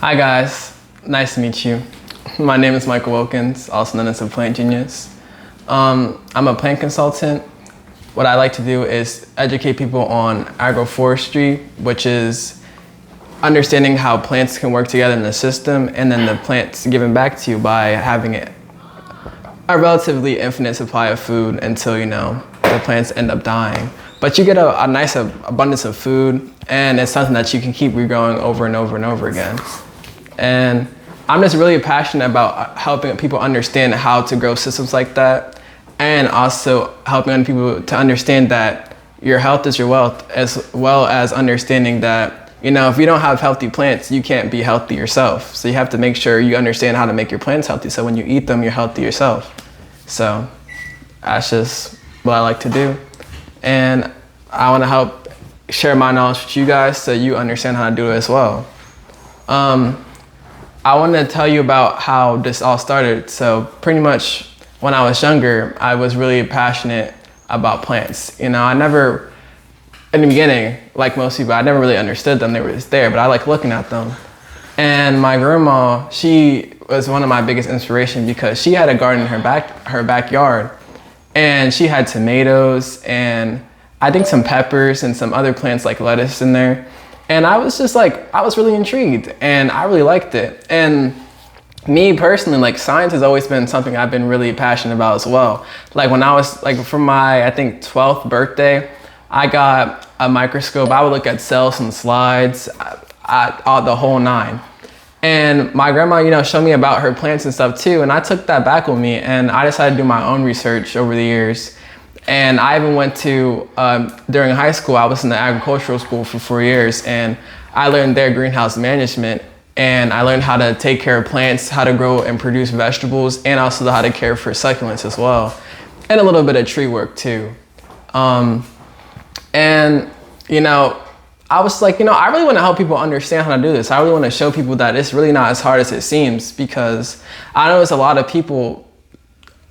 Hi guys, nice to meet you. My name is Michael Wilkins, also known as a plant genius. I'm a plant consultant. What I like to do is educate people on agroforestry, which is understanding how plants can work together in the system, and then the plants giving back to you by having a relatively infinite supply of food until, the plants end up dying. But you get a nice abundance of food, and it's something that you can keep regrowing over and over and over again. And I'm just really passionate about helping people understand how to grow systems like that, and also helping other people to understand that your health is your wealth, as well as understanding that, if you don't have healthy plants, you can't be healthy yourself. So you have to make sure you understand how to make your plants healthy, so when you eat them, you're healthy yourself. So that's just what I like to do. And I want to help share my knowledge with you guys so you understand how to do it as well. I want to tell you about how this all started. So pretty much when I was younger, I was really passionate about plants. I never, in the beginning, like most people, I never really understood them. They were just there, but I like looking at them. And my grandma, she was one of my biggest inspirations because she had a garden in her backyard. And she had tomatoes and I think some peppers and some other plants like lettuce in there. And I was just I was really intrigued and I really liked it. And me personally, science has always been something I've been really passionate about as well. When I was for my, I think 12th birthday, I got a microscope. I would look at cells and slides, the whole nine. And my grandma, showed me about her plants and stuff too. And I took that back with me and I decided to do my own research over the years. And I even went to, during high school, I was in the agricultural school for 4 years, and I learned there greenhouse management, and I learned how to take care of plants, how to grow and produce vegetables, and also how to care for succulents as well, and a little bit of tree work too. I was I really want to help people understand how to do this. I really want to show people that it's really not as hard as it seems, because I know there's a lot of people,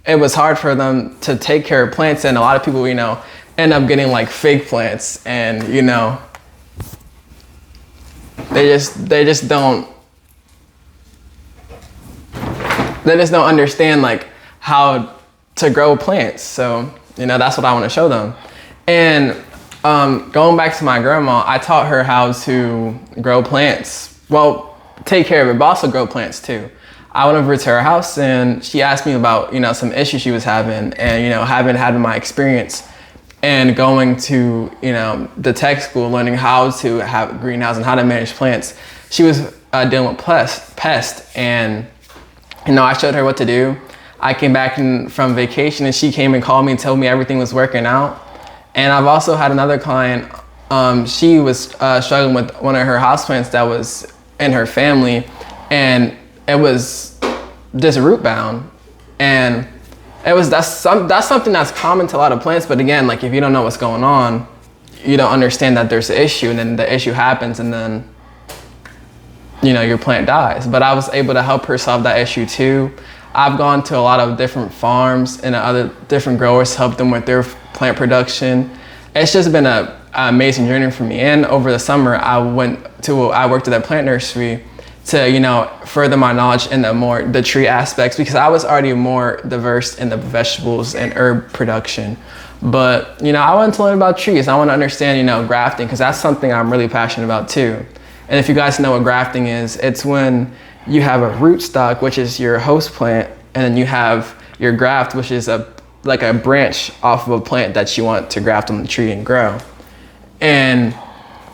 it was hard for them to take care of plants, and a lot of people, end up getting fake plants, and they just don't understand how to grow plants. So that's what I want to show them. And going back to my grandma, I taught her how to grow plants. Well, take care of it, but also grow plants too. I went over to her house and she asked me about, some issues she was having, and, having had my experience and going to, the tech school, learning how to have a greenhouse and how to manage plants. She was dealing with pests, and, I showed her what to do. I came back from vacation and she came and called me and told me everything was working out. And I've also had another client, she was struggling with one of her houseplants that was in her family, and it was just root bound, and that's something that's common to a lot of plants. But again, if you don't know what's going on, you don't understand that there's an issue, and then the issue happens, and then your plant dies. But I was able to help her solve that issue too. I've gone to a lot of different farms and other different growers, helped them with their plant production. It's just been an amazing journey for me. And over the summer, I worked at a plant nursery to further my knowledge in the tree aspects, because I was already more diverse in the vegetables and herb production. But I wanted to learn about trees. I want to understand grafting, because that's something I'm really passionate about too. And if you guys know what grafting is, it's when you have a rootstock, which is your host plant, and then you have your graft, which is a branch off of a plant that you want to graft on the tree and grow. And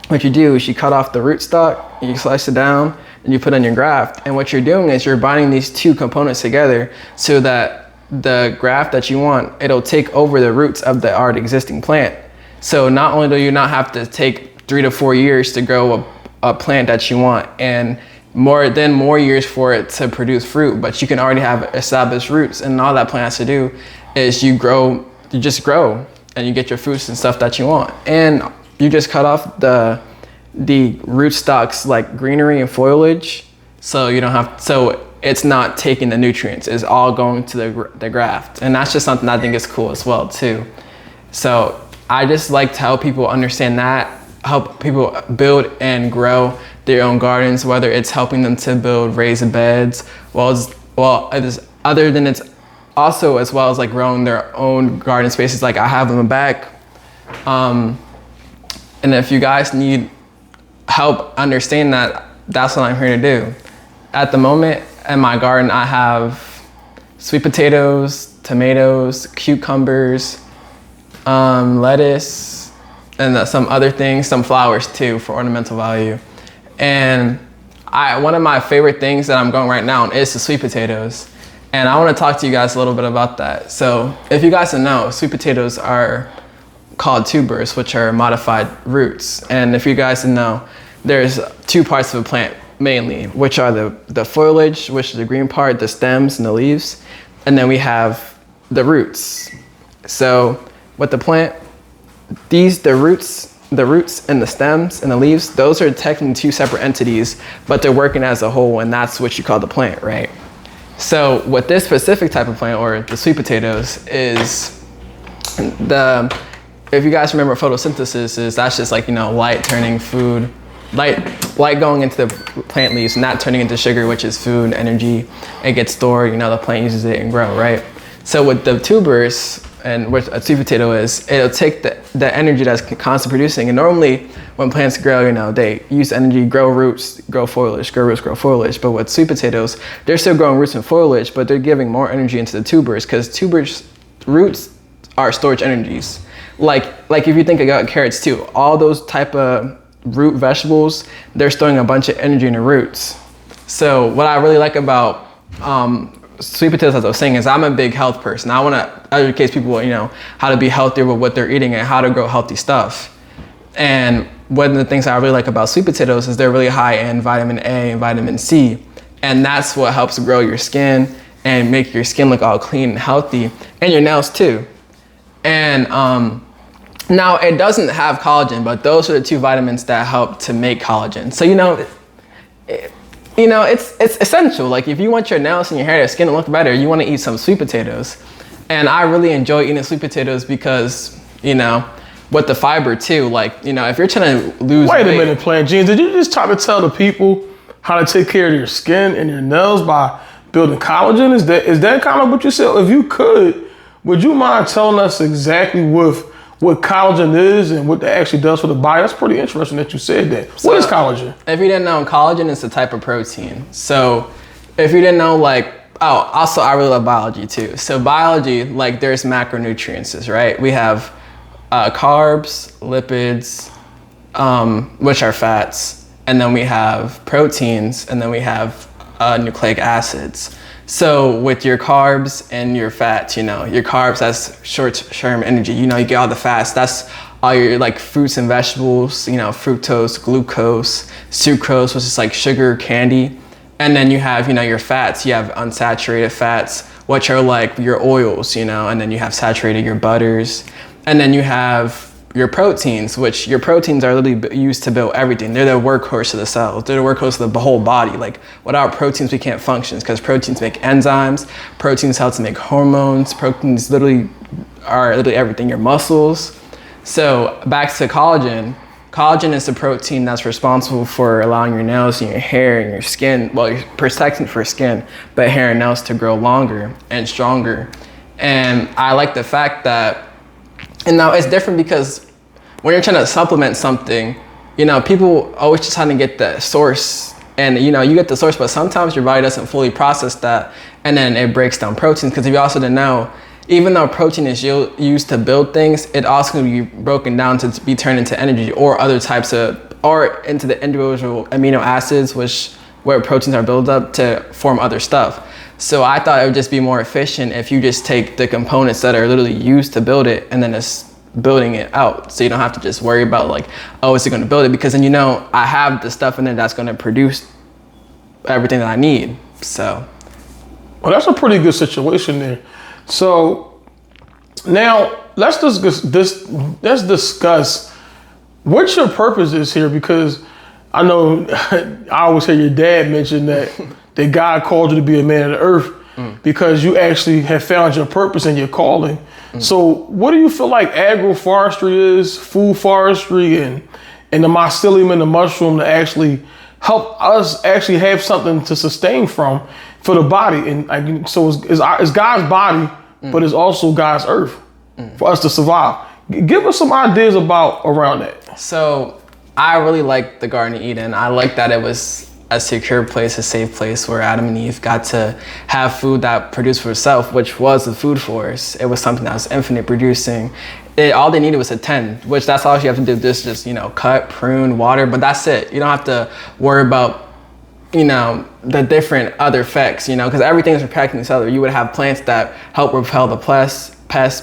what you do is you cut off the rootstock, you slice it down, and you put on your graft. And what you're doing is you're binding these two components together so that the graft that you want, it'll take over the roots of the already existing plant. So not only do you not have to take 3 to 4 years to grow a plant that you want, and more years for it to produce fruit, but you can already have established roots, and all that plant has to do is you just grow, and you get your fruits and stuff that you want. And you just cut off the rootstocks greenery and foliage, so it's not taking the nutrients, it's all going to the graft. And that's just something I think is cool as well too. So I just like to help people understand that, help people build and grow their own gardens, whether it's helping them to build raised beds, it is other than it's also as well as like growing their own garden spaces like I have in the back. And if you guys need help understanding that, that's what I'm here to do. At the moment in my garden, I have sweet potatoes, tomatoes, cucumbers, lettuce, and some other things, some flowers too for ornamental value. And one of my favorite things that I'm growing right now is the sweet potatoes. And I want to talk to you guys a little bit about that. So if you guys don't know, sweet potatoes are called tubers, which are modified roots. And if you guys didn't know, there's two parts of a plant mainly, which are the foliage, which is the green part, the stems and the leaves. And then we have the roots. So with the plant, the roots and the stems and the leaves, those are technically two separate entities, but they're working as a whole, and that's what you call the plant, right? So with this specific type of plant, or the sweet potatoes, is if you guys remember photosynthesis, that's just like, light turning food, light going into the plant leaves, not turning into sugar, which is food, energy. It gets stored, the plant uses it and grow, right? So with the tubers, and what a sweet potato is, it'll take the energy that's constantly producing. And normally when plants grow, they use energy, grow roots, grow foliage, grow roots, grow foliage. But with sweet potatoes, they're still growing roots and foliage, but they're giving more energy into the tubers, because roots are storage energies. Like if you think about carrots too, all those type of root vegetables, they're storing a bunch of energy in the roots. So what I really like about sweet potatoes, as I was saying, is I'm a big health person. I want to educate people, how to be healthier with what they're eating and how to grow healthy stuff. And one of the things I really like about sweet potatoes is they're really high in vitamin A and vitamin C. And that's what helps grow your skin and make your skin look all clean and healthy, and your nails too. And now it doesn't have collagen, but those are the two vitamins that help to make collagen. So, it's essential. Like if you want your nails and your hair, your skin to look better, you want to eat some sweet potatoes. And I really enjoy eating sweet potatoes because, with the fiber too, if you're trying to lose weight. Wait a minute, Plant Jeans, did you just try to tell the people how to take care of your skin and your nails by building collagen? Is that kind of what you said? If you could, would you mind telling us exactly what collagen is and what that actually does for the body? That's pretty interesting that you said that. So, what is collagen? If you didn't know, collagen is a type of protein. So if you didn't know, also I really love biology too. So biology, there's macronutrients, right? We have carbs, lipids, which are fats, and then we have proteins, and then we have nucleic acids. So with your carbs and your fats, your carbs, that's short-term energy. You get all the fats, that's all your fruits and vegetables, fructose, glucose, sucrose, which is sugar, candy. And then you have, your fats. You have unsaturated fats, which are your oils, and then you have saturated, your butters. And then you have your proteins, which your proteins are literally used to build everything. They're the workhorse of the cells. They're the workhorse of the whole body. Without proteins, we can't function, because proteins make enzymes. Proteins help to make hormones. Proteins literally are everything, your muscles. So back to collagen. Collagen is the protein that's responsible for allowing your nails and your hair and your skin, you're protecting for skin, but hair and nails to grow longer and stronger. And I like the fact that, and now it's different because when you're trying to supplement something, people always just trying to get the source, and you get the source, but sometimes your body doesn't fully process that, and then it breaks down proteins. Because if you also didn't know, even though protein is used to build things, it also can be broken down to be turned into energy or other types or into the individual amino acids, where proteins are built up to form other stuff. So I thought it would just be more efficient if you just take the components that are literally used to build it and then just building it out. So you don't have to just worry about is it going to build it? Because then I have the stuff in there that's going to produce everything that I need. So. Well, that's a pretty good situation there. So now let's discuss what your purpose is here, because I know I always hear your dad mention that God called you to be a man of the earth because you actually have found your purpose and your calling. So what do you feel like agroforestry is, food forestry, and the mycelium and the mushroom to actually help us actually have something to sustain from for the body. And like, so it's God's body, but it's also God's earth for us to survive. Give us some ideas around that. So I really like the Garden of Eden. I like that it was a secure place, a safe place where Adam and Eve got to have food that produced for itself, which was the food force. It was something that was infinite producing. All they needed was a 10, which that's all you have to do. Just, cut, prune, water, but that's it. You don't have to worry about, the different other effects, because everything's protecting each other. You would have plants that help repel the pests,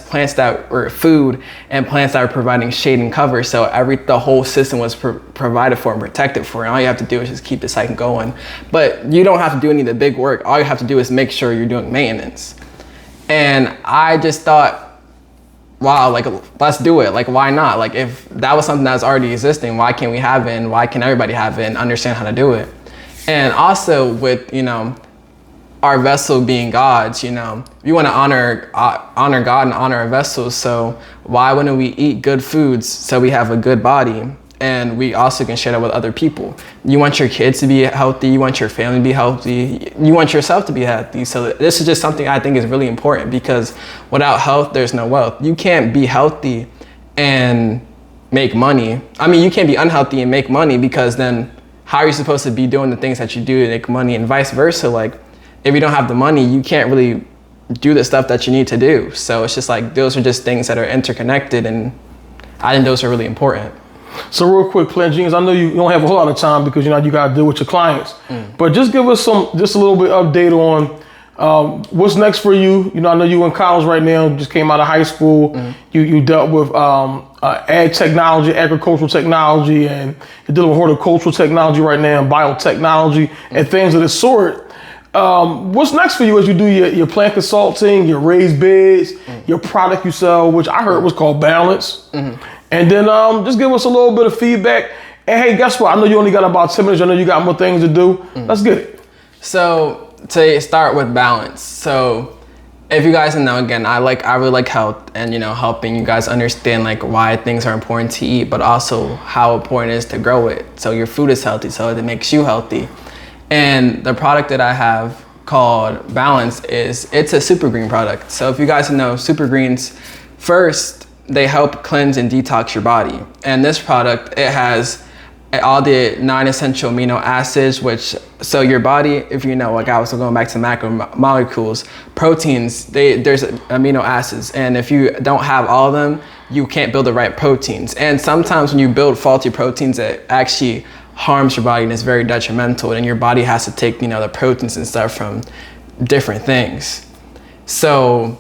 plants that were food, and plants that were providing shade and cover. So the whole system was provided for and protected for. And all you have to do is just keep the cycle going. But you don't have to do any of the big work. All you have to do is make sure you're doing maintenance. And I just thought, wow, like, let's do it. Like, why not? Like, if that was something that's already existing, why can't we have it? And why can't everybody have it and understand how to do it? And also with, our vessel being God's, we want to honor God and honor our vessels. So why wouldn't we eat good foods so we have a good body? And we also can share that with other people. You want your kids to be healthy. You want your family to be healthy. You want yourself to be healthy. So this is just something I think is really important, because without health, there's no wealth. You can't be healthy and make money. I mean, you can't be unhealthy and make money, because then how are you supposed to be doing the things that you do to make money, and vice versa? Like, if you don't have the money, you can't really do the stuff that you need to do. So it's just like, those are just things that are interconnected, and I think those are really important. So real quick, Plant Genius, I know you don't have a whole lot of time because you got to deal with your clients, but just give us just a little bit update on what's next for you. I know you in college right now, just came out of high school. You dealt with ag technology, agricultural technology, and you're dealing with horticultural technology right now, and biotechnology, and things of the sort. What's next for you as you do your plant consulting, your raised beds, your product you sell, which I heard was called Balance. And then just give us a little bit of feedback. And hey, guess what? I know you only got about 10 minutes. I know you got more things to do. Let's get it. So to start with Balance. So if you guys know, again, I really like health, and helping you guys understand like why things are important to eat, but also how important it is to grow it. So your food is healthy, so it makes you healthy. And the product that I have called Balance it's a super green product. So if you guys know super greens, first, they help cleanse and detox your body. And this product, it has all the non-essential amino acids, so your body, if like I was going back to macromolecules, proteins, there's amino acids. And if you don't have all of them, you can't build the right proteins. And sometimes when you build faulty proteins, it actually harms your body and is very detrimental. And your body has to take, the proteins and stuff from different things. So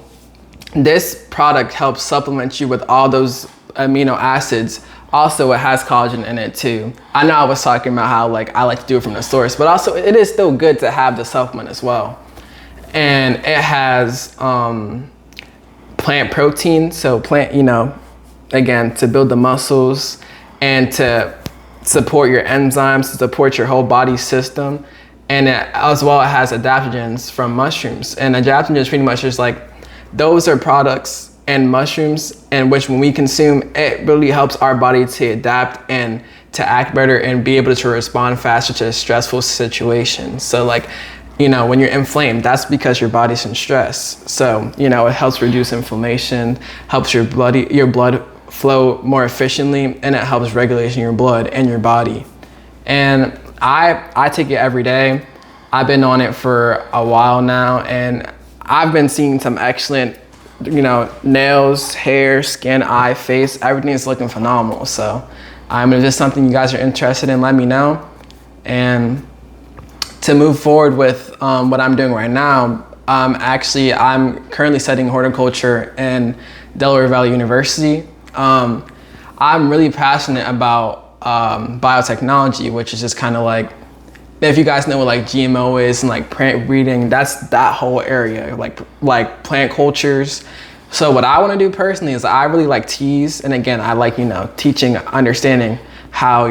this product helps supplement you with all those amino acids. Also, it has collagen in it too. I know I was talking about how I like to do it from the source, but also it is still good to have the supplement as well. And it has plant protein, so plant, again, to build the muscles and to support your enzymes, to support your whole body system. And as well, it has adaptogens from mushrooms. And adaptogens pretty much is those are products and mushrooms in which when we consume, it really helps our body to adapt and to act better and be able to respond faster to stressful situations. So when you're inflamed, that's because your body's in stress. So, it helps reduce inflammation, helps your blood flow more efficiently, and it helps regulation your blood and your body. And I take it every day. I've been on it for a while now, and I've been seeing some excellent, nails, hair, skin, eye, face, everything is looking phenomenal. So if there's something you guys are interested in, let me know. And to move forward with what I'm doing right now, I'm currently studying horticulture in Delaware Valley University. I'm really passionate about biotechnology, which is just kind of if you guys know what GMO is and plant breeding, that's that whole area, like plant cultures. So what I want to do personally is I really like teas, and again, I like teaching, understanding how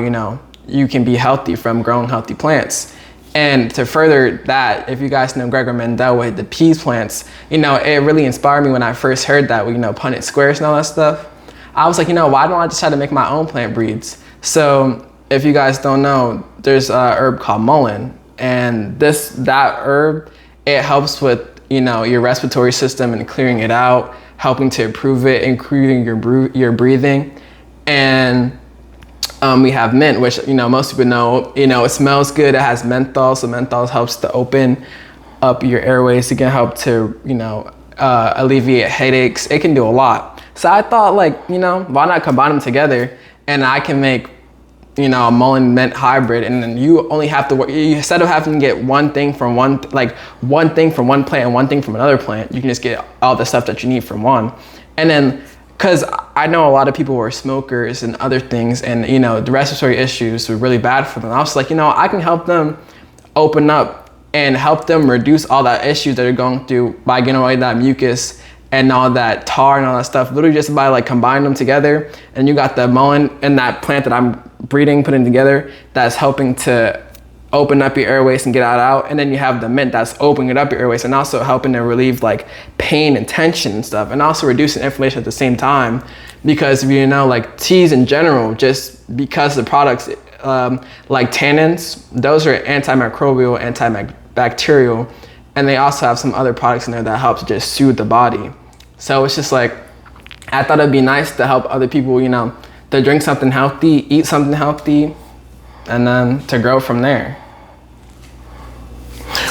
you can be healthy from growing healthy plants. And to further that, if you guys know Gregor Mendel with the peas plants, it really inspired me when I first heard that with Punnett squares and all that stuff. I was like, why don't I just try to make my own plant breeds? So if you guys don't know, there's a herb called mullein, and that herb, it helps with, you know, your respiratory system and clearing it out, helping to improve it, including your breathing. And we have mint, which, you know, most people know, you know, it smells good. It has menthol, so menthol helps to open up your airways. It can help to, you know, alleviate headaches. It can do a lot. So I thought, like, you know, why not combine them together, and I can make, you know, a mullein mint hybrid, and then you only have to work, instead of having to get one thing from one plant and one thing from another plant, you can just get all the stuff that you need from one. And then, because I know a lot of people who are smokers and other things, and, you know, the respiratory issues were really bad for them. I was like, you know, I can help them open up and help them reduce all that issues that they're going through by getting away that mucus and all that tar and all that stuff, literally just by like combining them together. And you got the mullein and that plant that I'm breeding, putting together, that's helping to open up your airways and get it out. And then you have the mint that's opening up your airways and also helping to relieve like pain and tension and stuff, and also reducing inflammation at the same time. Because if you know, like teas in general, just because the products like tannins, those are antimicrobial, antibacterial, and they also have some other products in there that help to just soothe the body. So it's just like, I thought it'd be nice to help other people, you know, to drink something healthy, eat something healthy, and then to grow from there.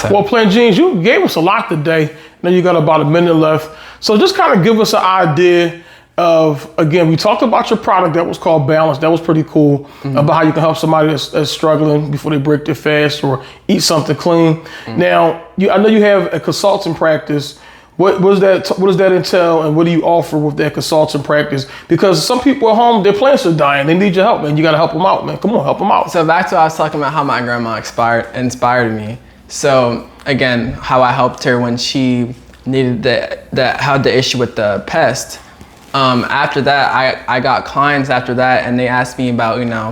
So. Well, Plant Genes, you gave us a lot today. Now you got about a minute left. So just kind of give us an idea of, again, we talked about your product that was called Balance. That was pretty cool, about how you can help somebody that's struggling before they break their fast or eat something clean. Now, I know you have a consulting practice. What does that entail, and what do you offer with that consulting practice? Because some people at home, their plants are dying. They need your help, man. You got to help them out, man. Come on, help them out. So back to what I was talking about, how my grandma inspired me. So again, how I helped her when she needed had the issue with the pest. After that, I got clients after that, and they asked me about, you know,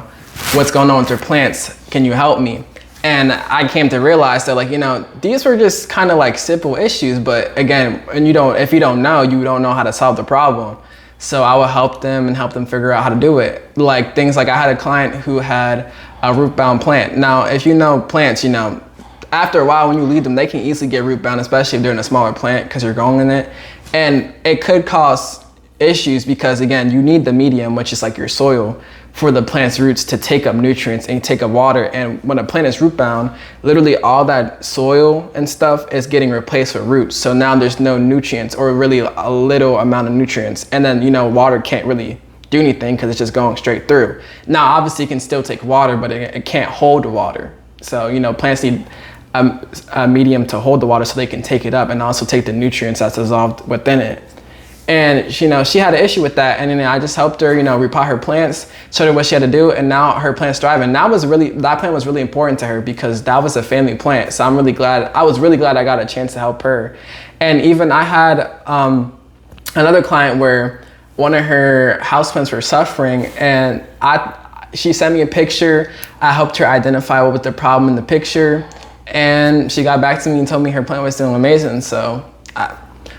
what's going on with their plants. Can you help me? And I came to realize that, like, you know, these were just kind of like simple issues, but again, if you don't know how to solve the problem. So I would help them and help them figure out how to do it. Like things like, I had a client who had a root-bound plant. Now, if you know plants, you know, after a while when you leave them, they can easily get root-bound, especially if they're in a smaller plant because you're growing in it. And it could cause issues because, again, you need the medium, which is like your soil, for the plant's roots to take up nutrients and take up water. And when a plant is root bound, literally all that soil and stuff is getting replaced with roots. So now there's no nutrients, or really a little amount of nutrients. And then, you know, water can't really do anything because it's just going straight through. Now, obviously it can still take water, but it can't hold the water. So, you know, plants need a medium to hold the water so they can take it up and also take the nutrients that's dissolved within it. And, you know, she had an issue with that. And then I just helped her, you know, repot her plants, showed her what she had to do. And now her plant's thriving. And that plant was really important to her because that was a family plant. So I was really glad I got a chance to help her. And even I had another client where one of her houseplants were suffering, and she sent me a picture. I helped her identify what was the problem in the picture. And she got back to me and told me her plant was doing amazing. So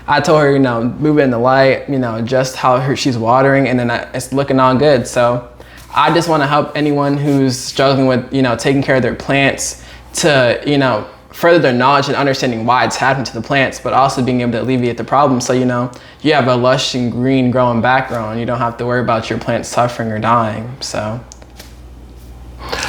I told her, you know, move it in the light, you know, just how she's watering, and then it's looking all good. So I just want to help anyone who's struggling with, you know, taking care of their plants to, you know, further their knowledge and understanding why it's happening to the plants, but also being able to alleviate the problem. So, you know, you have a lush and green growing background. You don't have to worry about your plants suffering or dying. So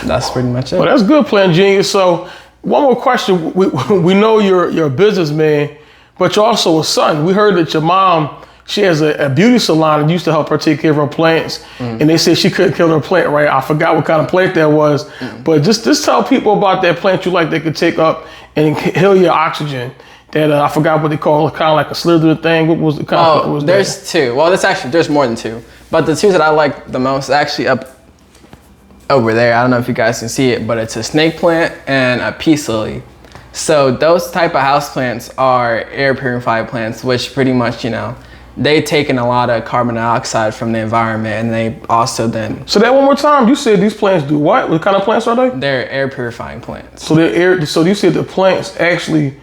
that's pretty much it. Well, that's good, Plant Genius. So one more question. We know you're a businessman, but you're also a son. We heard that your mom, she has a beauty salon and used to help her take care of her plants. And they said she couldn't kill her plant, right? I forgot what kind of plant that was. But just tell people about that plant you like that could take up and heal your oxygen. That I forgot what they call it, kind of like a slither thing. What was the kind of plant was there's that? two. Well, there's more than two. But the two that I like the most actually up over there. I don't know if you guys can see it, but it's a snake plant and a peace lily. So those type of houseplants are air purified plants, which pretty much, you know, they take in a lot of carbon dioxide from the environment, and they also then... So that one more time, you said these plants do what? What kind of plants are they? They're air purifying plants. So So you said the plants actually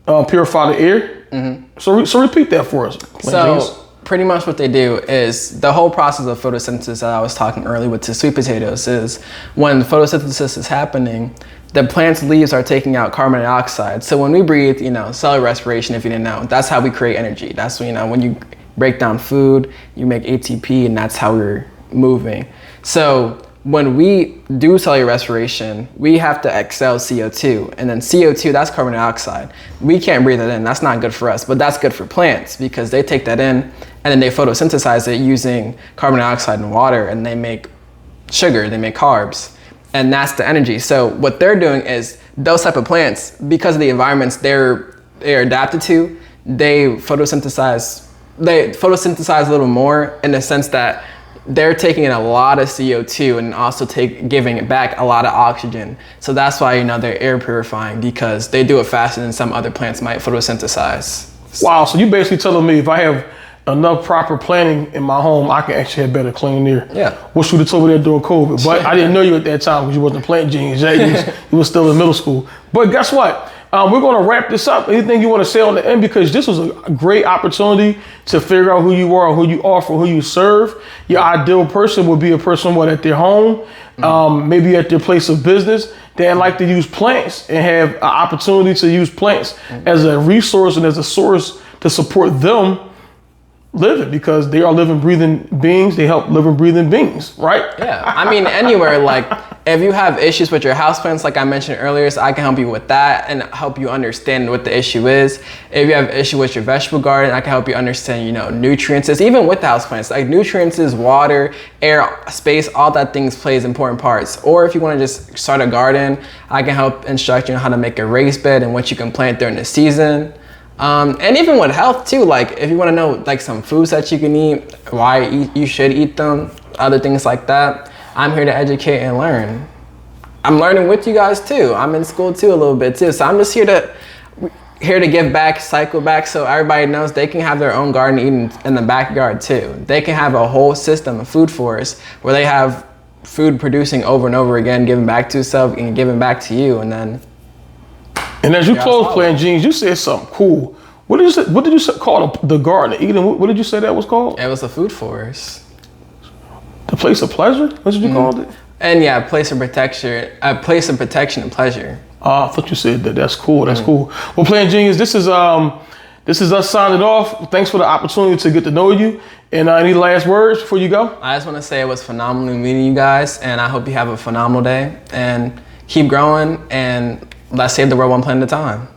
purify the air? So repeat that for us. So pretty much what they do is the whole process of photosynthesis that I was talking earlier with the sweet potatoes is when photosynthesis is happening, the plant's leaves are taking out carbon dioxide. So when we breathe, cellular respiration, if you didn't know, that's how we create energy. That's when you break down food, you make ATP, and that's how we're moving. So when we do cellular respiration, we have to exhale CO2, and then CO2, that's carbon dioxide. We can't breathe it in, that's not good for us, but that's good for plants because they take that in and then they photosynthesize it using carbon dioxide and water, and they make sugar, they make carbs, and that's the energy. So what they're doing is those type of plants, because of the environments they're adapted to, they photosynthesize a little more in the sense that they're taking in a lot of CO2 and also giving it back a lot of oxygen. So that's why, they're air purifying, because they do it faster than some other plants might photosynthesize. Wow, so you basically telling me if I have enough proper planning in my home, I can actually have better clean air. Yeah. Wish you would have told me that during COVID, but I didn't know you at that time because you wasn't planting genes. You was still in middle school. But guess what? We're going to wrap this up. Anything you want to say on the end? Because this was a great opportunity to figure out who you are, who you are, for who you serve. Your ideal person would be a person at their home, maybe at their place of business. They like to use plants and have an opportunity to use plants as a resource and as a source to support them living, because they are living, breathing beings. They help living, breathing beings, right? Yeah, I mean, anywhere, like if you have issues with your houseplants, like I mentioned earlier, so I can help you with that and help you understand what the issue is. If you have an issue with your vegetable garden, I can help you understand, nutrients. Even with the houseplants, like nutrients, water, air, space, all that things plays important parts. Or if you want to just start a garden, I can help instruct you on how to make a raised bed and what you can plant during the season. And even with health too, like if you want to know like some foods that you can eat, why you should eat them, other things like that, I'm here to educate and learn. I'm learning with you guys too. I'm in school too a little bit too. So I'm just here to give back, cycle back, so everybody knows they can have their own garden eating in the backyard too. They can have a whole system of food forest where they have food producing over and over again, giving back to itself and giving back to you, and then. And as you close playing genes, you said something cool. What did you call the Garden of Eden? What did you say that was called? It was a food forest. The place of pleasure? That's what you called it? And yeah, a place of protection and pleasure. I thought you said that. That's cool. That's cool. Well, Playing Genius, this is us signing off. Thanks for the opportunity to get to know you. And any last words before you go? I just want to say it was phenomenal meeting you guys, and I hope you have a phenomenal day and keep growing, and let's save the world one plant at a time.